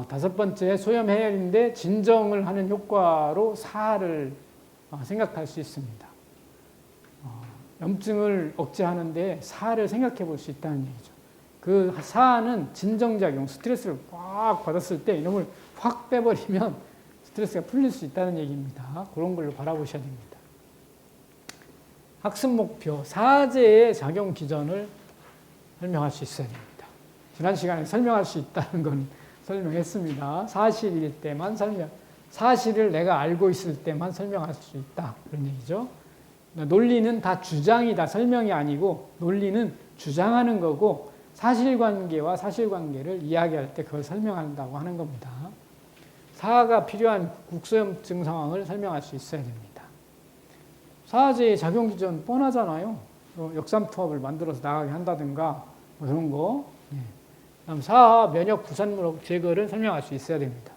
다섯 번째 소염 해열인데 진정을 하는 효과로 사를 생각할 수 있습니다. 염증을 억제하는데 사를 생각해 볼 수 있다는 얘기죠. 그 사는 진정작용, 스트레스를 꽉 받았을 때 이놈을 확 빼버리면 스트레스가 풀릴 수 있다는 얘기입니다. 그런 걸로 바라보셔야 됩니다. 학습 목표, 사제의 작용 기전을 설명할 수 있어야 됩니다. 지난 시간에 설명할 수 있다는 건 설명했습니다. 사실일 때만 사실을 내가 알고 있을 때만 설명할 수 있다. 그런 얘기죠. 논리는 다 주장이다. 설명이 아니고 논리는 주장하는 거고 사실관계와 사실관계를 이야기할 때 그걸 설명한다고 하는 겁니다. 사가 필요한 국소염증 상황을 설명할 수 있어야 됩니다. 사제의 작용 기전 뻔하잖아요. 역삼투압을 만들어서 나가게 한다든가 뭐 그런 거. 그다음 사 면역 부산물 제거를 설명할 수 있어야 됩니다.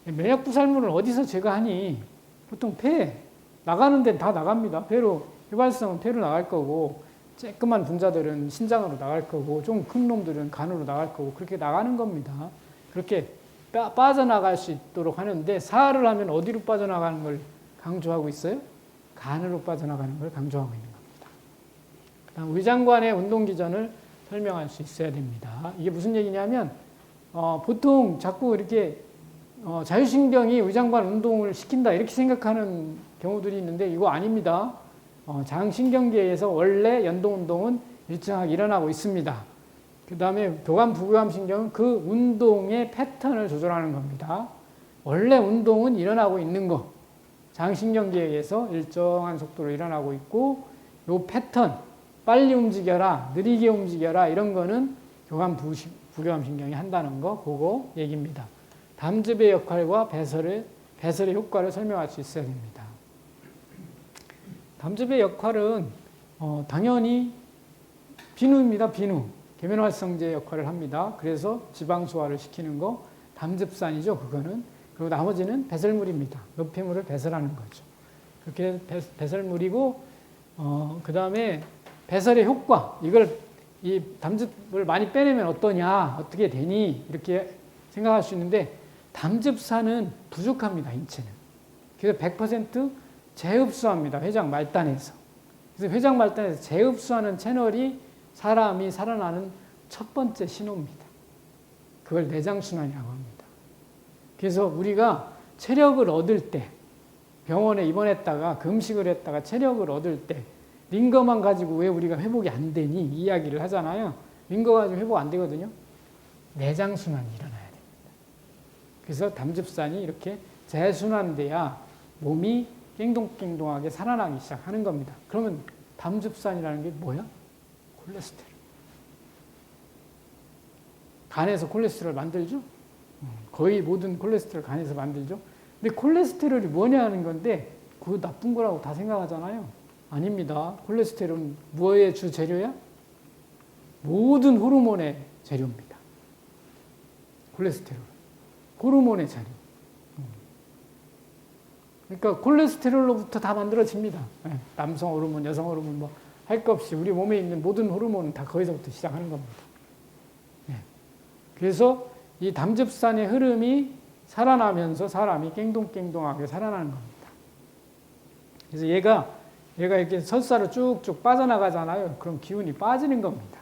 면역 부산물을 어디서 제거하니? 보통 폐 나가는 데는 다 나갑니다. 폐로 휘발성은 폐로 나갈 거고 쬐끄만 분자들은 신장으로 나갈 거고 좀 큰 놈들은 간으로 나갈 거고 그렇게 나가는 겁니다. 그렇게 빠져나갈 수 있도록 하는데 사를 하면 어디로 빠져나가는 걸 강조하고 있어요? 간으로 빠져나가는 걸 강조하고 있는 겁니다. 그다음 위장관의 운동 기전을 설명할 수 있어야 됩니다. 이게 무슨 얘기냐면 보통 자꾸 이렇게 자율신경이 위장관 운동을 시킨다 이렇게 생각하는 경우들이 있는데 이거 아닙니다. 장신경계에서 원래 연동운동은 일정하게 일어나고 있습니다. 그 다음에 교감, 부교감 신경은 그 운동의 패턴을 조절하는 겁니다. 원래 운동은 일어나고 있는 거. 장신경계에 의해서 일정한 속도로 일어나고 있고 요 패턴, 빨리 움직여라, 느리게 움직여라 이런 거는 교감, 부교감 신경이 한다는 거 그거 얘기입니다. 담즙의 역할과 배설의 효과를 설명할 수 있어야 됩니다. 담즙의 역할은 당연히 비누입니다. 비누. 계면활성제 역할을 합니다. 그래서 지방 소화를 시키는 거 담즙산이죠. 그거는. 그리고 나머지는 배설물입니다. 노폐물을 배설하는 거죠. 그렇게 배설물이고 그 다음에 배설의 효과. 이 담즙을 많이 빼내면 어떠냐, 어떻게 되니 이렇게 생각할 수 있는데 담즙산은 부족합니다. 인체는. 그래서 100% 재흡수합니다. 회장 말단에서. 그래서 회장 말단에서 재흡수하는 채널이 사람이 살아나는 첫 번째 신호입니다. 그걸 내장순환이라고 합니다. 그래서 우리가 체력을 얻을 때 병원에 입원했다가 금식을 했다가 체력을 얻을 때 링거만 가지고 왜 우리가 회복이 안 되니 이야기를 하잖아요. 링거 가지고 회복 안 되거든요. 내장순환이 일어나야 됩니다. 그래서 담즙산이 이렇게 재순환돼야 몸이 깽동깽동하게 살아나기 시작하는 겁니다. 그러면 담즙산이라는 게 뭐야? 콜레스테롤. 간에서 콜레스테롤 만들죠? 거의 모든 콜레스테롤 간에서 만들죠? 근데 콜레스테롤이 뭐냐 하는 건데 그거 나쁜 거라고 다 생각하잖아요. 아닙니다. 콜레스테롤은 뭐의 주 재료야? 모든 호르몬의 재료입니다. 콜레스테롤. 호르몬의 재료. 그러니까 콜레스테롤로부터 다 만들어집니다. 남성 호르몬, 여성 호르몬 뭐 할 것 없이 우리 몸에 있는 모든 호르몬은 다 거기서부터 시작하는 겁니다. 그래서 이 담즙산의 흐름이 살아나면서 사람이 깽동깽동하게 살아나는 겁니다. 그래서 얘가 이렇게 설사로 쭉쭉 빠져나가잖아요. 그럼 기운이 빠지는 겁니다.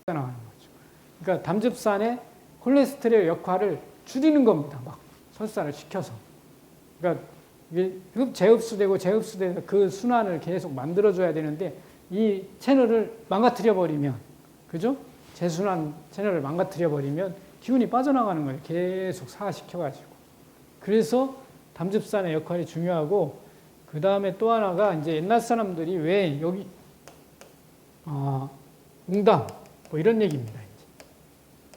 빠져나가는 거죠. 그러니까 담즙산의 콜레스테롤 역할을 줄이는 겁니다. 막 설사를 시켜서. 그러니까 재흡수되고 재흡수돼서 그 순환을 계속 만들어줘야 되는데 이 채널을 망가뜨려버리면, 그죠? 재순환 채널을 망가뜨려버리면 기운이 빠져나가는 거예요. 계속 사시켜가지고. 그래서 담즙산의 역할이 중요하고, 그 다음에 또 하나가 이제 옛날 사람들이 왜 여기, 웅담, 뭐 이런 얘기입니다. 이제.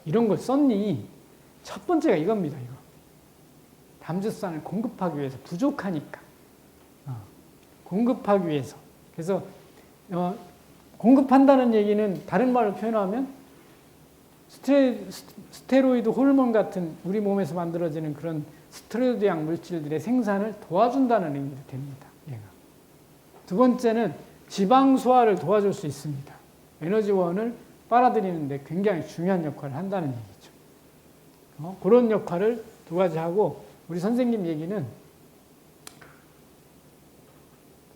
이런 걸 썼니? 첫 번째가 이겁니다, 이거. 담즙산을 공급하기 위해서 부족하니까. 공급하기 위해서. 그래서, 공급한다는 얘기는 다른 말로 표현하면 스테로이드 호르몬 같은 우리 몸에서 만들어지는 그런 스테로이드약 물질들의 생산을 도와준다는 의미도 됩니다. 얘가. 두 번째는 지방 소화를 도와줄 수 있습니다. 에너지원을 빨아들이는데 굉장히 중요한 역할을 한다는 얘기죠. 그런 역할을 두 가지 하고, 우리 선생님 얘기는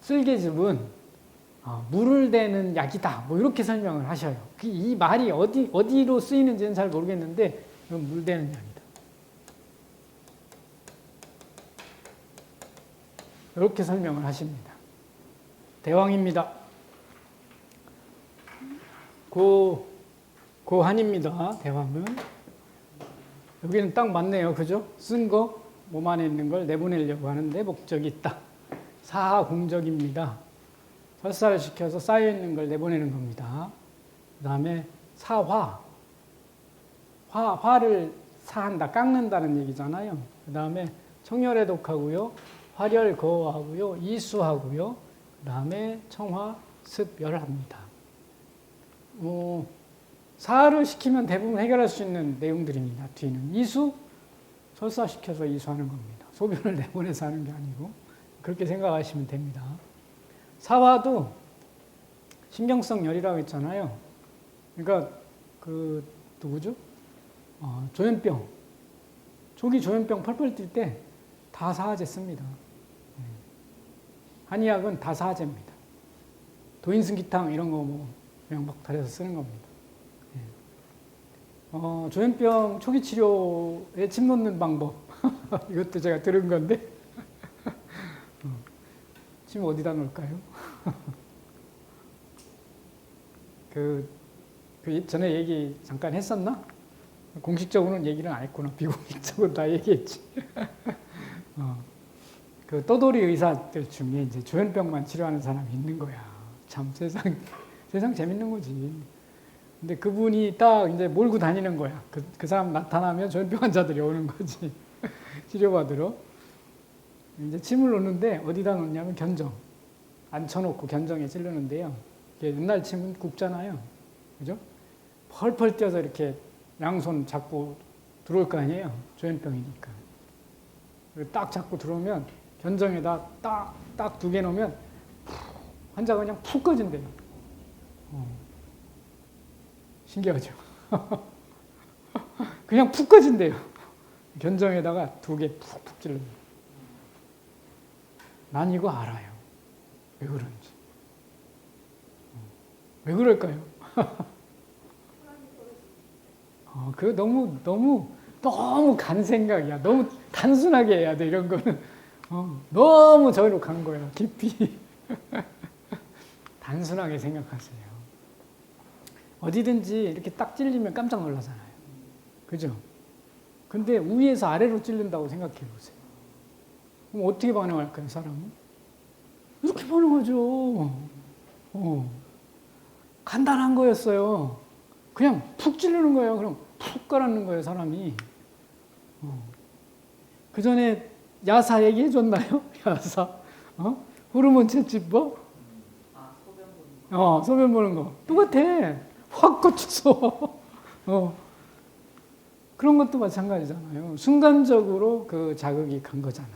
쓸개즙은 물을 대는 약이다. 뭐 이렇게 설명을 하셔요. 이 말이 어디로 쓰이는지는 잘 모르겠는데 이건 물 대는 약이다. 이렇게 설명을 하십니다. 대왕입니다. 고한입니다. 대왕은. 여기는 딱 맞네요. 그죠? 쓴 거, 몸 안에 있는 걸 내보내려고 하는데 목적이 있다. 사하공적입니다. 설사를 시켜서 쌓여있는 걸 내보내는 겁니다. 그 다음에 사화. 화를 사한다, 깎는다는 얘기잖아요. 그 다음에 청열해독하고요. 활혈거하고요. 이수하고요. 그 다음에 청화습열합니다. 사를 시키면 대부분 해결할 수 있는 내용들입니다. 뒤는 이수, 설사시켜서 이수하는 겁니다. 소변을 내보내서 하는 게 아니고 그렇게 생각하시면 됩니다. 사화도 신경성 열이라고 했잖아요. 그러니까 누구죠? 조현병, 초기 조현병 펄펄 뛸 때 다 사화제 씁니다. 한의학은 다 사화제입니다. 도인승기탕 이런 거 뭐 그냥 막 달여서 쓰는 겁니다. 조현병 초기 치료에 침 놓는 방법 이것도 제가 들은 건데 침 어디다 놓을까요? 전에 얘기 잠깐 했었나? 공식적으로는 얘기를 안 했구나. 비공식적으로 다 얘기했지. 떠돌이 의사들 중에 이제 조현병만 치료하는 사람이 있는 거야. 참 세상 재밌는 거지. 근데 그분이 딱 이제 몰고 다니는 거야. 그 사람 나타나면 조현병 환자들이 오는 거지. 치료받으러. 이제 침을 놓는데 어디다 놓냐면 견정. 앉혀놓고 견정에 찌르는데요. 옛날 침은 굽잖아요. 그죠? 펄펄 뛰어서 이렇게 양손 잡고 들어올 거 아니에요. 조현병이니까. 딱 잡고 들어오면 견정에다 딱 2개 놓으면 환자가 그냥 푹 꺼진대요. 신기하죠? 그냥 푹 꺼진대요. 견정에다가 2개 푹푹 찔러요. 난 이거 알아요. 왜 그런지. 왜 그럴까요? 그거 너무 간 생각이야. 너무 단순하게 해야 돼, 이런 거는. 너무 저기로 간 거야, 깊이. 단순하게 생각하세요. 어디든지 이렇게 딱 찔리면 깜짝 놀라잖아요. 그죠? 근데 위에서 아래로 찔린다고 생각해 보세요. 그럼 어떻게 반응할까요, 사람은? 이렇게 반응하죠. 간단한 거였어요. 그냥 푹 찌르는 거예요. 그럼 푹 깔아놓는 거예요, 사람이. 그 전에 야사 얘기해 줬나요? 야사. 호르몬 채취법? 소변 보는 거. 똑같아. 확 꽂혀서. 그런 것도 마찬가지잖아요. 순간적으로 그 자극이 간 거잖아요.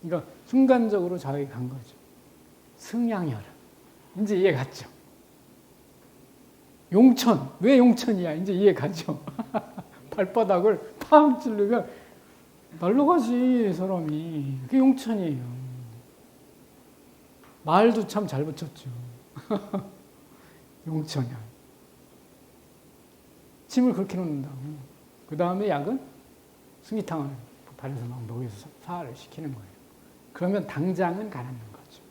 그러니까 순간적으로 자극이 간 거죠. 승양혈. 이제 이해 갔죠? 용천. 왜 용천이야? 이제 이해 가죠? 발바닥을 팡 찌르면 날라가지, 사람이. 그게 용천이에요. 말도 참 잘 붙였죠. 용천혈. 침을 그렇게 놓는다고. 그 다음에 약은 승기탕을 발에서 막 녹여서 사화를 시키는 거예요. 그러면 당장은 가라앉는 거죠.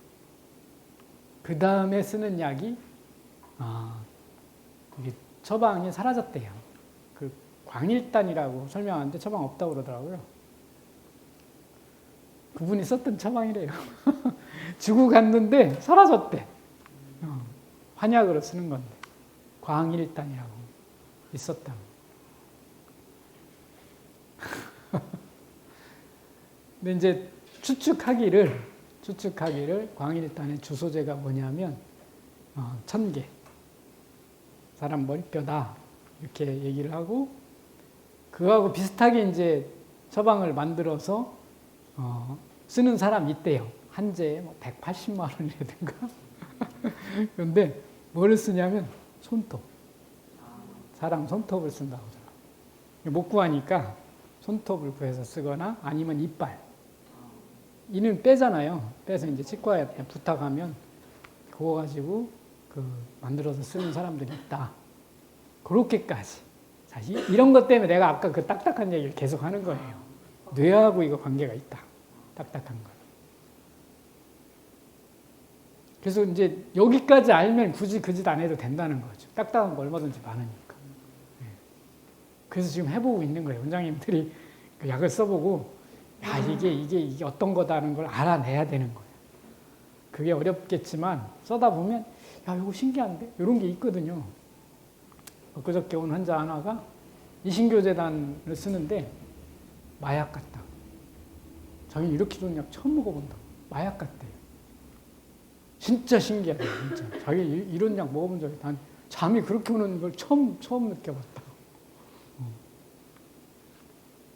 그 다음에 쓰는 약이 이게 처방이 사라졌대요. 그 광일단이라고 설명하는데 처방 없다고 그러더라고요. 그분이 썼던 처방이래요. 주고 갔는데 사라졌대. 환약으로 쓰는 건데 광일단이라고 있었다고. 근데 이제 추측하기를 광일단의 주소제가 뭐냐면 1000개 사람 머리뼈다 이렇게 얘기를 하고, 그거하고 비슷하게 이제 처방을 만들어서 쓰는 사람이 있대요. 한 재에 뭐 180만 원이라든가. 그런데 뭐를 쓰냐면 손톱. 사람 손톱을 쓴다고 하더라고요. 못 구하니까 손톱을 구해서 쓰거나 아니면 이빨. 이는 빼잖아요. 빼서 이제 치과에 부탁하면 그거 가지고 만들어서 쓰는 사람들이 있다. 그렇게까지. 자, 이런 것 때문에 내가 아까 그 딱딱한 얘기를 계속 하는 거예요. 뇌하고 이거 관계가 있다. 딱딱한 거. 그래서 이제 여기까지 알면 굳이 그 짓 안 해도 된다는 거죠. 딱딱한 거 얼마든지 많으니까. 그래서 지금 해보고 있는 거예요. 원장님들이 그 약을 써보고, 야, 이게 어떤 거다는 걸 알아내야 되는 거예요. 그게 어렵겠지만, 써다 보면, 야, 이거 신기한데? 이런 게 있거든요. 엊그저께 온 환자 하나가 이신교재단을 쓰는데, 마약 같다. 자기는 이렇게 좋은 약 처음 먹어본다. 마약 같대요. 진짜 신기하다, 진짜. 자기 이런 약 먹어본 적이, 난 잠이 그렇게 오는 걸 처음 느껴봤다.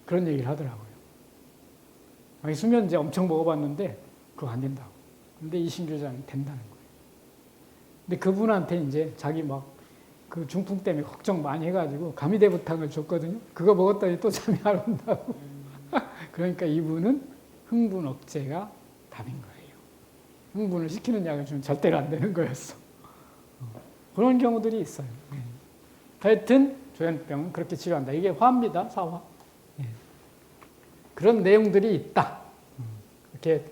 그런 얘기를 하더라고요. 자기 수면제 엄청 먹어봤는데, 그거 안 된다고. 근데 이신교재는 된다는 거예요. 근데 그분한테 이제 자기 그 중풍 때문에 걱정 많이 해가지고 가미대부탕을 줬거든요. 그거 먹었더니 또 잠이 안 온다고. 그러니까 이분은 흥분 억제가 답인 거예요. 흥분을 시키는 약을 주면 절대로 안 되는 거였어. 그런 경우들이 있어요. 하여튼 조현병은 그렇게 치료한다. 이게 화입니다. 사화. 그런 내용들이 있다. 이렇게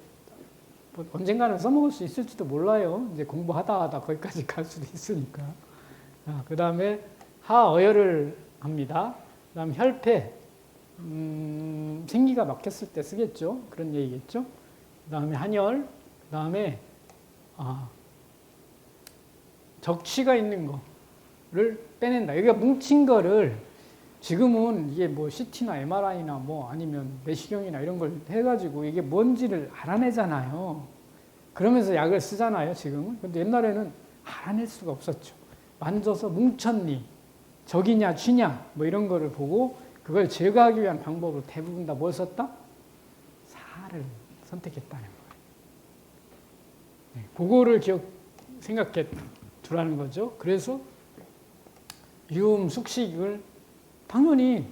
언젠가는 써먹을 수 있을지도 몰라요. 이제 공부하다 거기까지 갈 수도 있으니까. 그 다음에 하어혈을 합니다. 그 다음 혈패. 생기가 막혔을 때 쓰겠죠. 그런 얘기겠죠. 그 다음에 한열. 그 다음에 적취가 있는 거를 빼낸다. 여기가 뭉친 거를 지금은 이게 뭐 CT나 MRI나 뭐 아니면 내시경이나 이런 걸 해가지고 이게 뭔지를 알아내잖아요. 그러면서 약을 쓰잖아요, 지금은. 근데 옛날에는 알아낼 수가 없었죠. 만져서 뭉쳤니, 적이냐, 쥐냐, 뭐 이런 거를 보고 그걸 제거하기 위한 방법을 대부분 다 뭘 썼다? 사를 선택했다는 거예요. 그거를 생각해 두라는 거죠. 그래서 유음, 숙식을 당연히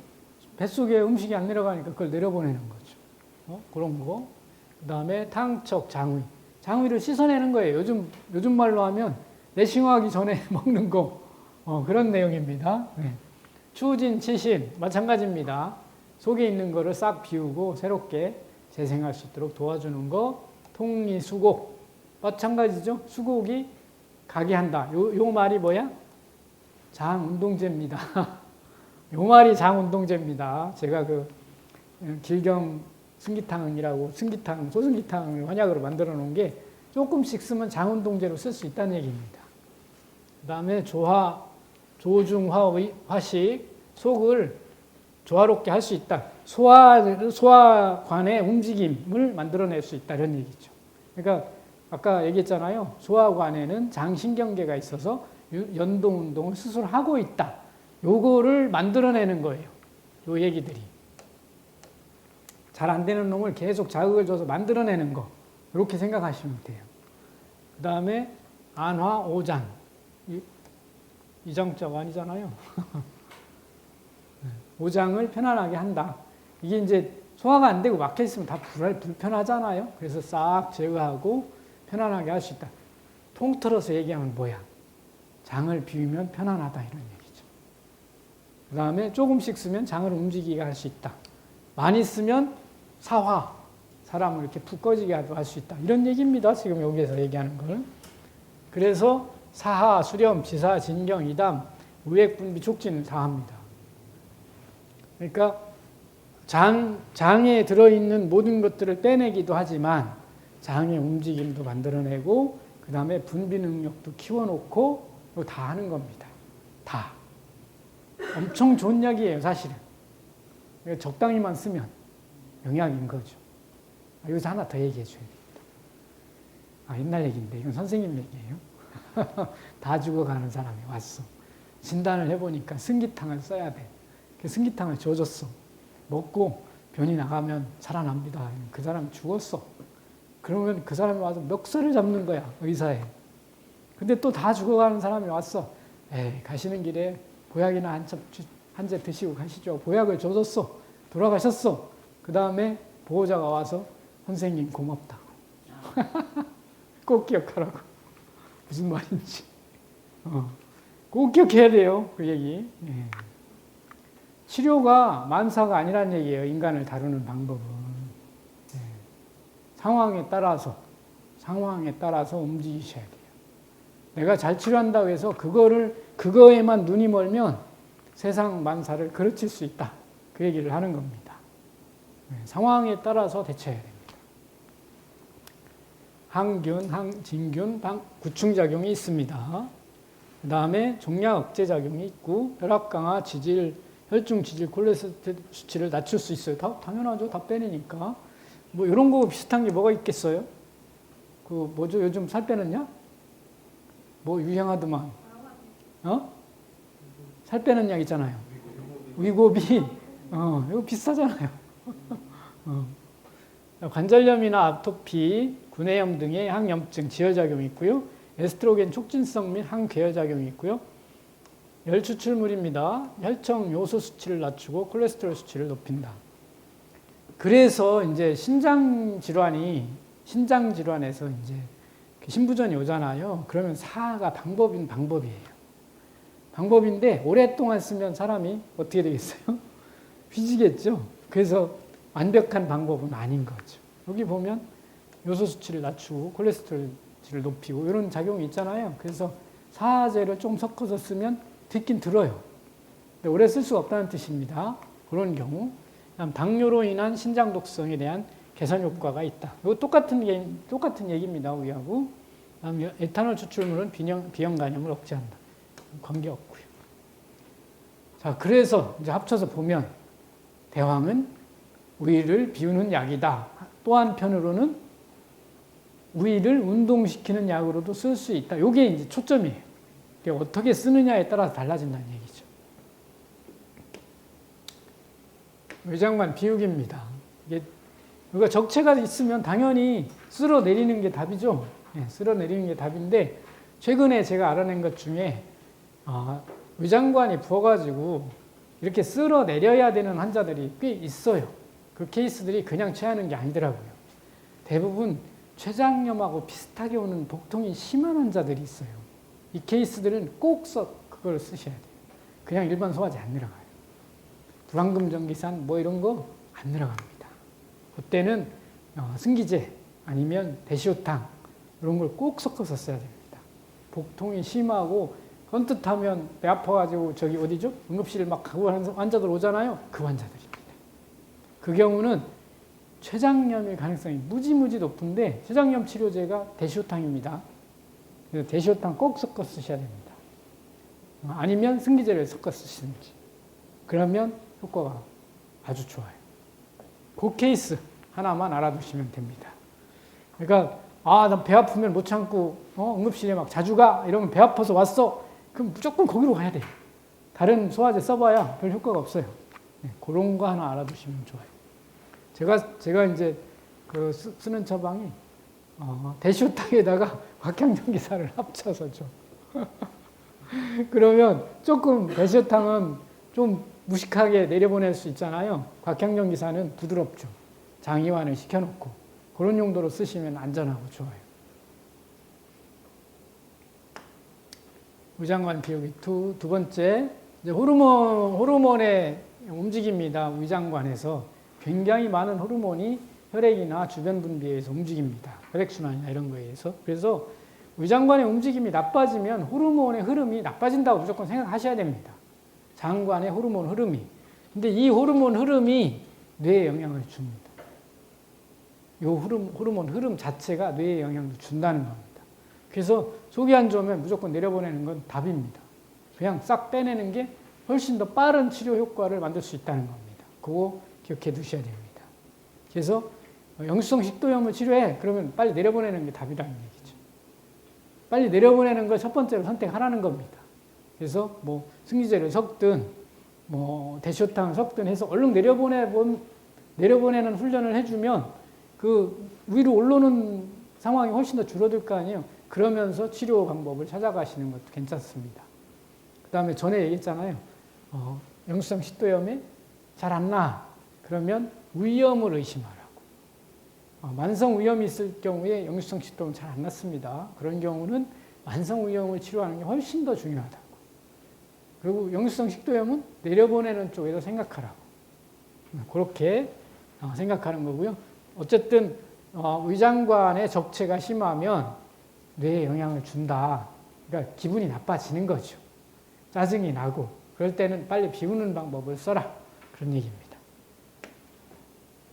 뱃속에 음식이 안 내려가니까 그걸 내려보내는 거죠. 그런 거. 그 다음에 탕척, 장위. 장위를 씻어내는 거예요. 요즘 말로 하면 내싱하기 전에 먹는 거. 그런 내용입니다. 추진, 치신, 마찬가지입니다. 속에 있는 거를 싹 비우고 새롭게 재생할 수 있도록 도와주는 거. 통리, 수곡. 마찬가지죠. 수곡이 가게 한다. 요 말이 뭐야? 장운동제입니다. 요 말이 장운동제입니다. 제가 길경 승기탕이라고 소승기탕을 환약으로 만들어 놓은 게 조금씩 쓰면 장운동제로 쓸 수 있다는 얘기입니다. 그 다음에 조중화식, 속을 조화롭게 할 수 있다. 소화관의 움직임을 만들어낼 수 있다. 이런 얘기죠. 그러니까 아까 얘기했잖아요. 소화관에는 장신경계가 있어서 연동 운동을 스스로 하고 있다. 요거를 만들어내는 거예요. 요 얘기들이. 잘 안 되는 놈을 계속 자극을 줘서 만들어내는 거. 이렇게 생각하시면 돼요. 그 다음에 안화, 오장. 이장자가 아니잖아요. 오장을 편안하게 한다. 이게 이제 소화가 안 되고 막혀있으면 다 불편하잖아요. 그래서 싹 제거하고 편안하게 할 수 있다. 통틀어서 얘기하면 뭐야? 장을 비우면 편안하다 이런 얘기죠. 그 다음에 조금씩 쓰면 장을 움직이게 할 수 있다. 많이 쓰면 사화, 사람을 이렇게 푹 꺼지게 할 수 있다. 이런 얘기입니다. 지금 여기에서 얘기하는 걸. 그래서 사하, 수렴, 지사, 진경, 이담, 우액분비, 촉진을 다 합니다. 그러니까 장에 들어있는 모든 것들을 빼내기도 하지만 장의 움직임도 만들어내고 그 다음에 분비 능력도 키워놓고 다 하는 겁니다. 다. 엄청 좋은 약이에요, 사실은. 적당히만 쓰면 영약인 거죠. 여기서 하나 더 얘기해 줘야 됩니다. 옛날 얘기인데 이건 선생님 얘기예요. 다 죽어가는 사람이 왔어. 진단을 해보니까 승기탕을 써야 돼. 승기탕을 줘줬어. 먹고 변이 나가면 살아납니다. 그 사람 죽었어. 그러면 그 사람이 와서 멱살을 잡는 거야, 의사에. 근데 또 다 죽어가는 사람이 왔어. 가시는 길에 보약이나 한 제 드시고 가시죠. 보약을 줘줬어. 돌아가셨어. 그 다음에 보호자가 와서 선생님 고맙다고. 꼭 기억하라고. 무슨 말인지. 꼭 기억해야 돼요. 그 얘기. 예. 치료가 만사가 아니란 얘기예요. 인간을 다루는 방법은. 예. 상황에 따라서 움직이셔야 돼요. 내가 잘 치료한다고 해서 그거에만 눈이 멀면 세상 만사를 그르칠 수 있다. 그 얘기를 하는 겁니다. 예. 상황에 따라서 대처해야 됩니다. 항균, 항진균, 구충작용이 있습니다. 그 다음에 종양 억제 작용이 있고 혈압 강화, 혈중 지질, 콜레스테롤 수치를 낮출 수 있어요. 당연하죠. 다 빼내니까. 뭐 이런 거 비슷한 게 뭐가 있겠어요? 그 뭐죠? 요즘 살 빼느냐? 뭐 유행하더만. 살 빼는 약 있잖아요. 위고비. 이거 비슷하잖아요. 관절염이나 아토피, 구내염 등의 항염증, 지혈작용이 있고요. 에스트로겐 촉진성 및 항궤혈작용이 있고요. 열 추출물입니다. 혈청 요소 수치를 낮추고 콜레스테롤 수치를 높인다. 그래서 이제 신장 질환에서 이제 신부전이 오잖아요. 그러면 사가 방법이에요. 방법인데 오랫동안 쓰면 사람이 어떻게 되겠어요? 휘지겠죠. 그래서 완벽한 방법은 아닌 거죠. 여기 보면 요소 수치를 낮추고 콜레스테롤 수치를 높이고 이런 작용이 있잖아요. 그래서 사제를 좀 섞어서 쓰면 듣긴 들어요. 근데 오래 쓸 수가 없다는 뜻입니다. 그런 경우. 그다음 당뇨로 인한 신장 독성에 대한 개선 효과가 있다. 이거 똑같은 얘기입니다. 우리하고. 그다음 에탄올 추출물은 비형 간염을 억제한다. 관계 없고요. 자, 그래서 이제 합쳐서 보면 대황은 우리를 비우는 약이다. 또 한편으로는 우리를 운동시키는 약으로도 쓸 수 있다. 이게 이제 초점이에요. 어떻게 쓰느냐에 따라서 달라진다는 얘기죠. 외장관 비우기입니다. 이거 적체가 있으면 당연히 쓸어내리는 게 답이죠. 네, 쓸어내리는 게 답인데 최근에 제가 알아낸 것 중에 위장관이 부어가지고 이렇게 쓸어내려야 되는 환자들이 꽤 있어요. 그 케이스들이 그냥 취하는 게 아니더라고요. 대부분 췌장염하고 비슷하게 오는 복통이 심한 환자들이 있어요. 이 케이스들은 꼭 그걸 쓰셔야 돼요. 그냥 일반 소화제 안 들어가요. 불황금 전기산 뭐 이런 거 안 들어갑니다. 그때는 승기제 아니면 대시오탕 이런 걸 꼭 섞어서 써야 됩니다. 복통이 심하고 헌뜻하면 배 아파가지고 저기 어디죠? 응급실 막 가고 하는 환자들 오잖아요. 그 환자들입니다. 그 경우는 췌장염일 가능성이 무지무지 높은데 췌장염 치료제가 대시오탕입니다. 그래서 대시오탕 꼭 섞어 쓰셔야 됩니다. 아니면 승기제를 섞어 쓰시든지. 그러면 효과가 아주 좋아요. 그 케이스 하나만 알아두시면 됩니다. 그러니까 나 배 아프면 못 참고 응급실에 막 자주 가 이러면 배 아파서 왔어. 그럼 무조건 거기로 가야 돼요. 다른 소화제 써봐야 별 효과가 없어요. 네, 그런 거 하나 알아두시면 좋아요. 제가 이제 그 쓰는 처방이 대시오탕에다가 곽향전기사를 합쳐서 줘. 그러면 조금 대시오탕은 좀 무식하게 내려보낼 수 있잖아요. 곽향전기사는 부드럽죠. 장이완을 시켜놓고 그런 용도로 쓰시면 안전하고 좋아요. 위장관 비우기 두 번째 이제 호르몬의 움직임입니다. 위장관에서 굉장히 많은 호르몬이 혈액이나 주변 분비에 의해서 움직입니다. 혈액순환이나 이런 거에 의해서. 그래서 위장관의 움직임이 나빠지면 호르몬의 흐름이 나빠진다고 무조건 생각하셔야 됩니다. 장관의 호르몬 흐름이. 근데 이 호르몬 흐름이 뇌에 영향을 줍니다. 이 호르몬 흐름 자체가 뇌에 영향을 준다는 겁니다. 그래서 속이 안 좋으면 무조건 내려보내는 건 답입니다. 그냥 싹 빼내는 게 훨씬 더 빠른 치료 효과를 만들 수 있다는 겁니다. 그거 기억해 두셔야 됩니다. 그래서 역류성 식도염을 치료해. 그러면 빨리 내려보내는 게 답이라는 얘기죠. 빨리 내려보내는 걸 첫 번째로 선택하라는 겁니다. 그래서 뭐 승기제를 섞든 뭐 대시오탕을 섞든 해서 얼른 내려보내는 훈련을 해주면 그 위로 올라오는 상황이 훨씬 더 줄어들 거 아니에요. 그러면서 치료 방법을 찾아가시는 것도 괜찮습니다. 그 다음에 전에 얘기했잖아요. 역류성 식도염이 잘 안 나. 그러면 위염을 의심하라고. 만성 위염이 있을 경우에 역류성 식도염은 잘 안 낫습니다. 그런 경우는 만성 위염을 치료하는 게 훨씬 더 중요하다고. 그리고 역류성 식도염은 내려보내는 쪽에서 생각하라고. 그렇게 생각하는 거고요. 어쨌든 위장관의 적체가 심하면 뇌에 영향을 준다. 그러니까 기분이 나빠지는 거죠. 짜증이 나고 그럴 때는 빨리 비우는 방법을 써라. 그런 얘기입니다.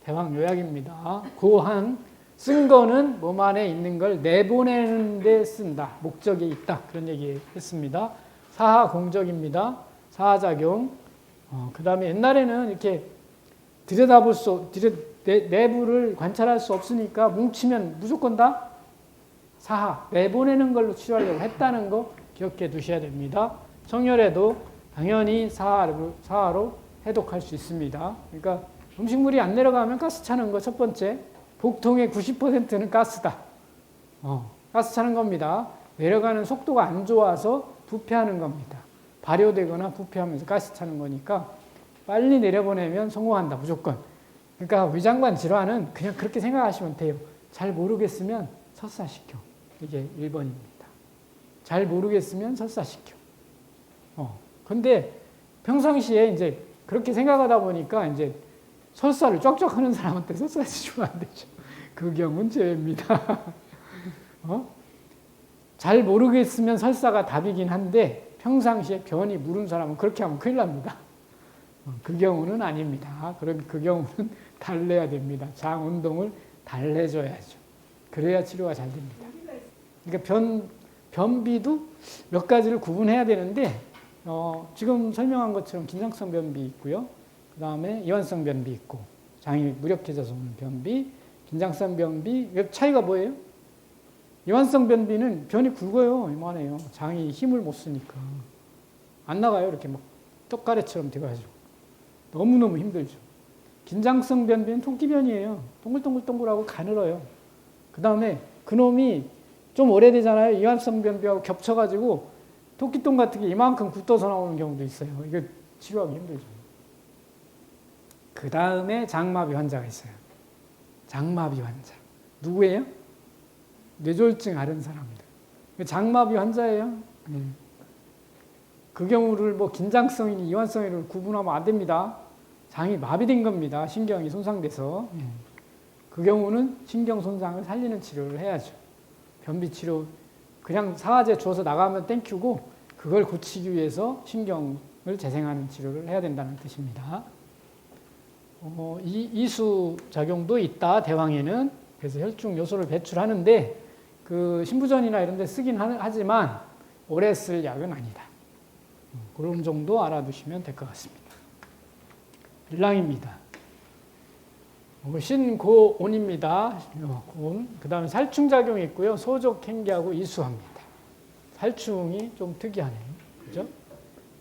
대왕 요약입니다. 고한 쓴 거는 몸 안에 있는 걸 내보내는 데 쓴다. 목적이 있다. 그런 얘기 했습니다. 사하 공적입니다. 사하작용. 그 다음에 옛날에는 이렇게 들여다볼 내부를 관찰할 수 없으니까 뭉치면 무조건 다 사하, 내보내는 걸로 치료하려고 했다는 거 기억해 두셔야 됩니다. 청열에도 당연히 사하로 해독할 수 있습니다. 그러니까 음식물이 안 내려가면 가스 차는 거 첫 번째. 복통의 90%는 가스다. 가스 차는 겁니다. 내려가는 속도가 안 좋아서 부패하는 겁니다. 발효되거나 부패하면서 가스 차는 거니까 빨리 내려보내면 성공한다. 무조건. 그러니까 위장관 질환은 그냥 그렇게 생각하시면 돼요. 잘 모르겠으면 설사시켜. 이게 1번입니다. 잘 모르겠으면 설사시켜. 근데 평상시에 이제 그렇게 생각하다 보니까 이제 설사를 쫙쫙 하는 사람한테 설사시 주면 안 되죠. 그 경우는 죄입니다. 잘 모르겠으면 설사가 답이긴 한데 평상시에 변이 무른 사람은 그렇게 하면 큰일 납니다. 그 경우는 아닙니다. 그 경우는 달래야 됩니다. 장 운동을 달래줘야죠. 그래야 치료가 잘 됩니다. 그러니까 변비도 몇 가지를 구분해야 되는데 지금 설명한 것처럼 긴장성 변비 있고요. 그 다음에 이완성 변비 있고 장이 무력해져서 오는 변비, 긴장성 변비. 차이가 뭐예요? 이완성 변비는 변이 굵어요. 이만해요. 장이 힘을 못 쓰니까. 안 나가요. 이렇게 막 떡가래처럼 돼가지고. 너무너무 힘들죠. 긴장성 변비는 토끼변이에요. 동글동글동글하고 가늘어요. 그 다음에 그놈이 좀 오래되잖아요. 이완성 변비하고 겹쳐가지고 토끼똥 같은 게 이만큼 굳어서 나오는 경우도 있어요. 이거 치료하기 힘들죠. 그 다음에 장마비 환자가 있어요. 장마비 환자. 누구예요? 뇌졸중 앓은 사람들. 장마비 환자예요. 그 경우를 뭐 긴장성이니 이완성이니 구분하면 안 됩니다. 장이 마비된 겁니다. 신경이 손상돼서. 그 경우는 신경 손상을 살리는 치료를 해야죠. 변비 치료 그냥 사화제 주어서 나가면 땡큐고 그걸 고치기 위해서 신경을 재생하는 치료를 해야 된다는 뜻입니다. 이수 작용도 있다. 대왕에는. 그래서 혈중 요소를 배출하는데 그 신부전이나 이런 데 쓰긴 하지만 오래 쓸 약은 아니다. 그런 정도 알아두시면 될 것 같습니다. 일랑입니다. 신고온입니다. 그 다음에 살충작용이 있고요. 소족행기하고 이수합니다. 살충이 좀 특이하네요. 그죠?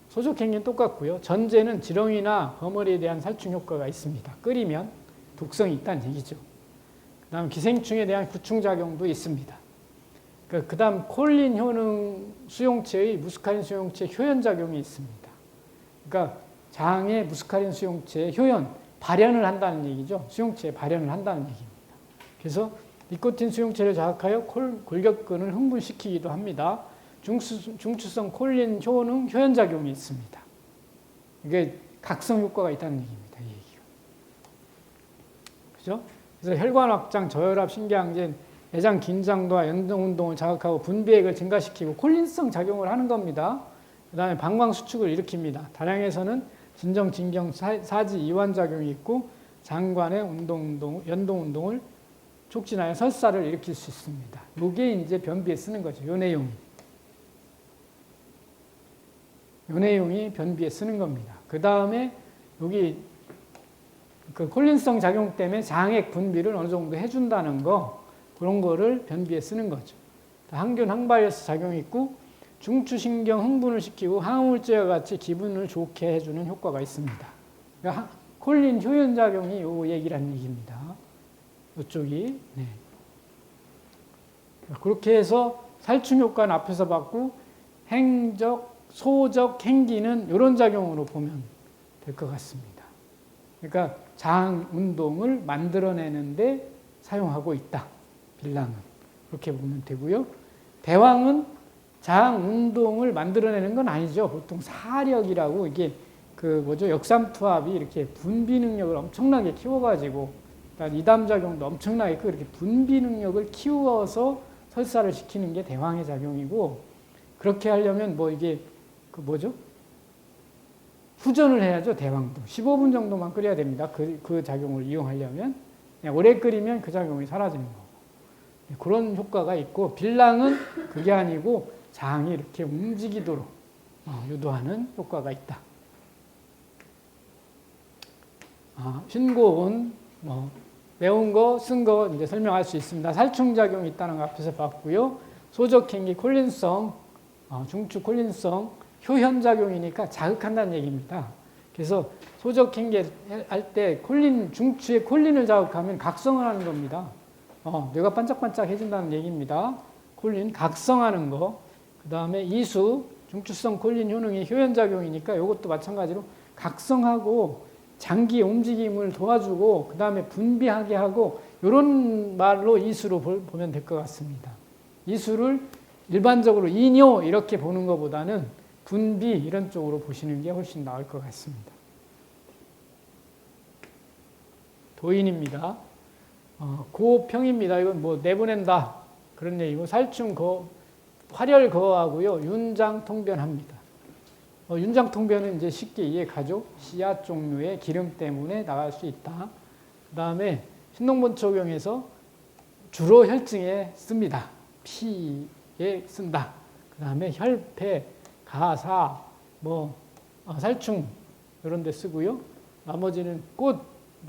소족행기는 똑같고요. 전제는 지렁이나 버머리에 대한 살충 효과가 있습니다. 끓이면 독성이 있다는 얘기죠. 그 다음 기생충에 대한 구충작용도 있습니다. 그 다음 콜린 효능 수용체의 무스카린 수용체 효연작용이 있습니다. 그러니까 장에 무스카린 수용체 효연, 발현을 한다는 얘기죠. 수용체에 발현을 한다는 얘기입니다. 그래서 니코틴 수용체를 자극하여 골격근을 흥분시키기도 합니다. 중추성 콜린 효능 효연작용이 있습니다. 이게 각성 효과가 있다는 얘기입니다. 이 얘기가. 그죠? 그래서 혈관 확장, 저혈압, 신경항진, 내장 긴장도와 연동운동을 자극하고 분비액을 증가시키고 콜린성 작용을 하는 겁니다. 그 다음에 방광 수축을 일으킵니다. 다량에서는 진정, 진경, 사지, 이완작용이 있고 장관의 연동운동을 촉진하여 설사를 일으킬 수 있습니다. 이게 이제 변비에 쓰는 거죠. 요 내용이 변비에 쓰는 겁니다. 그 다음에 여기 그 콜린성 작용 때문에 장액 분비를 어느 정도 해준다는 거, 그런 거를 변비에 쓰는 거죠. 항균, 항바이러스 작용이 있고 중추신경 흥분을 시키고 항우울제와 같이 기분을 좋게 해주는 효과가 있습니다. 그러니까 콜린 효연작용이 요 얘기라는 얘기입니다. 이쪽이. 네. 그렇게 해서 살충 효과는 앞에서 봤고 행적, 소적, 행기는 이런 작용으로 보면 될 것 같습니다. 그러니까 장 운동을 만들어내는데 사용하고 있다. 빌랑은. 그렇게 보면 되고요. 대왕은 장 운동을 만들어내는 건 아니죠. 보통 사력이라고 이게 역삼투압이 이렇게 분비 능력을 엄청나게 키워가지고, 그러니까 이담작용도 엄청나게 이렇게 분비 능력을 키워서 설사를 시키는 게 대왕의 작용이고, 그렇게 하려면 이게 후전을 해야죠. 대왕도 15분 정도만 끓여야 됩니다. 그 작용을 이용하려면 그냥 오래 끓이면 그 작용이 사라지는 거고, 그런 효과가 있고, 빌랑은 그게 아니고 장이 이렇게 움직이도록 유도하는 효과가 있다. 신고온 매운 거, 쓴 거 이제 설명할 수 있습니다. 살충작용이 있다는 거 앞에서 봤고요. 소적행기 콜린성, 중추 콜린성, 효현작용이니까 자극한다는 얘기입니다. 그래서 소적행기 할 때 중추에 콜린을 자극하면 각성을 하는 겁니다. 뇌가 반짝반짝 해진다는 얘기입니다. 콜린, 각성하는 거. 그 다음에 이수, 중추성 콜린 효능이 효현작용이니까 이것도 마찬가지로 각성하고 장기 움직임을 도와주고 그 다음에 분비하게 하고, 이런 말로 이수로 보면 될 것 같습니다. 이수를 일반적으로 이뇨 이렇게 보는 것보다는 분비 이런 쪽으로 보시는 게 훨씬 나을 것 같습니다. 도인입니다. 고평입니다. 이건 내보낸다 그런 얘기고, 살충 활혈 거하고요, 윤장 통변합니다. 윤장통변은 이제 쉽게 이해가죠. 씨앗 종류의 기름 때문에 나갈 수 있다. 그 다음에 신동본초경에서 주로 혈증에 씁니다. 피에 쓴다. 그 다음에 혈패, 가사, 살충 이런 데 쓰고요. 나머지는 꽃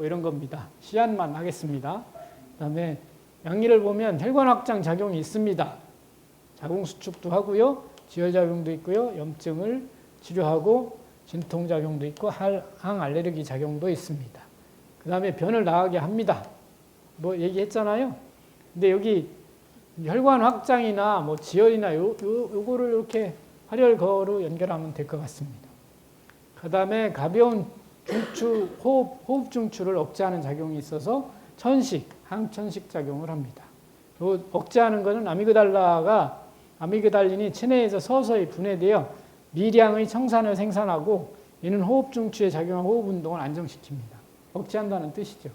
이런 겁니다. 씨앗만 하겠습니다. 그 다음에 양리를 보면 혈관 확장 작용이 있습니다. 자궁 수축도 하고요. 지혈작용도 있고요. 염증을 치료하고 진통작용도 있고 항알레르기 작용도 있습니다. 그 다음에 변을 나가게 합니다. 얘기했잖아요. 근데 여기 혈관 확장이나 지혈이나 요거를 이렇게 활혈거로 연결하면 될 것 같습니다. 그 다음에 가벼운 중추, 호흡 중추를 억제하는 작용이 있어서 항천식 작용을 합니다. 요 억제하는 것은 아미그달린이 체내에서 서서히 분해되어 미량의 청산을 생산하고, 이는 호흡 중추에 작용한 호흡 운동을 안정시킵니다. 억제한다는 뜻이죠.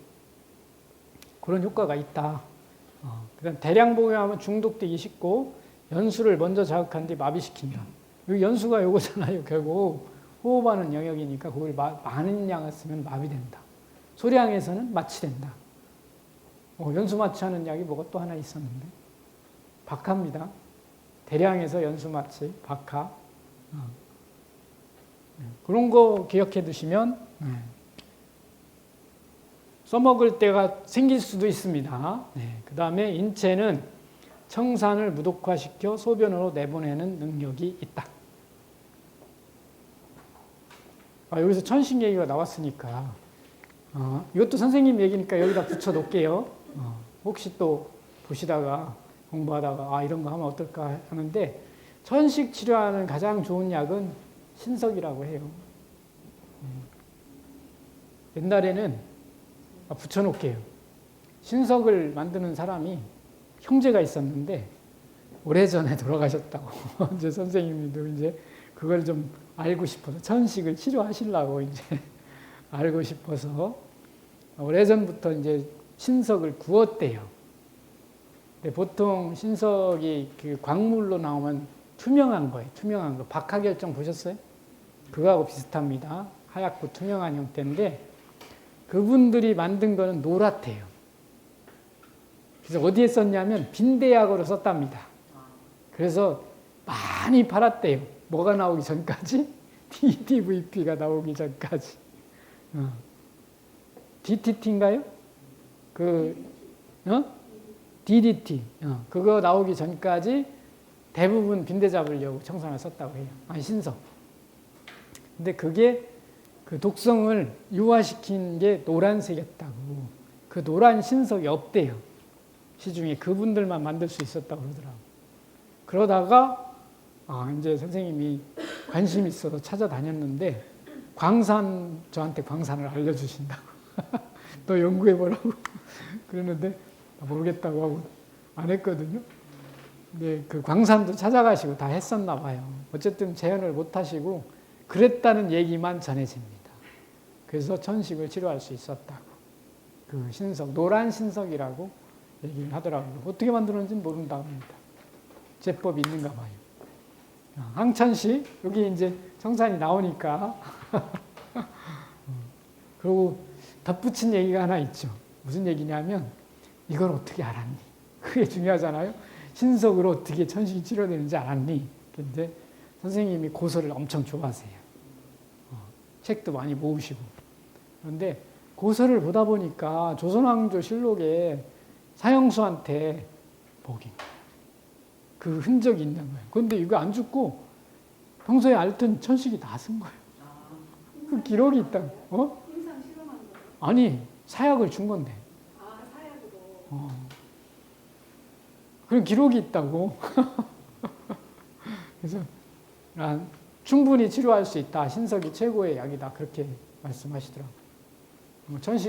그런 효과가 있다. 그다음 대량 복용하면 중독되기 쉽고, 연수를 먼저 자극한 뒤 마비시킨다. 여기 연수가 요거잖아요. 결국 호흡하는 영역이니까 그걸 많은 양을 쓰면 마비된다. 소량에서는 마취된다. 연수 마취하는 약이 뭐가 또 하나 있었는데, 박하입니다. 대량에서 연수 마취, 박하. 그런 거 기억해 두시면 써먹을 때가 생길 수도 있습니다. 그 다음에 인체는 청산을 무독화시켜 소변으로 내보내는 능력이 있다. 여기서 천식 얘기가 나왔으니까 이것도 선생님 얘기니까 여기다 붙여 놓을게요. 혹시 또 보시다가 공부하다가 이런 거 하면 어떨까 하는데, 천식 치료하는 가장 좋은 약은 신석이라고 해요. 옛날에는 붙여놓을게요. 신석을 만드는 사람이 형제가 있었는데 오래전에 돌아가셨다고. 이제 선생님도 이제 그걸 좀 알고 싶어서, 천식을 치료하시려고 이제 알고 싶어서 오래전부터 이제 신석을 구웠대요. 근데 보통 신석이 광물로 나오면 투명한 거예요. 투명한 거. 박하결정 보셨어요? 그거하고 비슷합니다. 하얗고 투명한 형태인데, 그분들이 만든 거는 노랗대요. 그래서 어디에 썼냐면 빈대약으로 썼답니다. 그래서 많이 팔았대요. 뭐가 나오기 전까지? DDVP가 나오기 전까지. DTT인가요? DDT. 그거 나오기 전까지 대부분 빈대 잡으려고 청산을 썼다고 해요. 신석. 근데 그게 그 독성을 유화시킨 게 노란색이었다고. 그 노란 신석이 없대요. 시중에 그분들만 만들 수 있었다고 그러더라고요. 그러다가 이제 선생님이 관심 있어서 찾아다녔는데 저한테 광산을 알려주신다고. 너 연구해보라고. 그러는데 모르겠다고 하고 안 했거든요. 근데 그 광산도 찾아가시고 다 했었나 봐요. 어쨌든 재현을 못 하시고 그랬다는 얘기만 전해집니다. 그래서 천식을 치료할 수 있었다고. 그 신석, 노란 신석이라고 얘기를 하더라고요. 어떻게 만들었는지는 모른다고 합니다. 제법이 있는가 봐요. 항천식, 여기 이제 청산이 나오니까. 그리고 덧붙인 얘기가 하나 있죠. 무슨 얘기냐면, 이걸 어떻게 알았니? 그게 중요하잖아요. 신석으로 어떻게 천식이 치료되는지 알았니? 근데 선생님이 고서를 엄청 좋아하세요. 책도 많이 모으시고. 그런데 고서를 보다 보니까 조선왕조 실록에 사형수한테 먹인 그 흔적이 있는 거예요. 그런데 이거 안 죽고 평소에 앓던 천식이 다 쓴 거예요. 그 기록이 있다. 임상 실험한 거예요? 아니, 사약을 준 건데. 사약으로. 그런 기록이 있다고. 그래서 충분히 치료할 수 있다. 신석이 최고의 약이다. 그렇게 말씀하시더라고요. 천식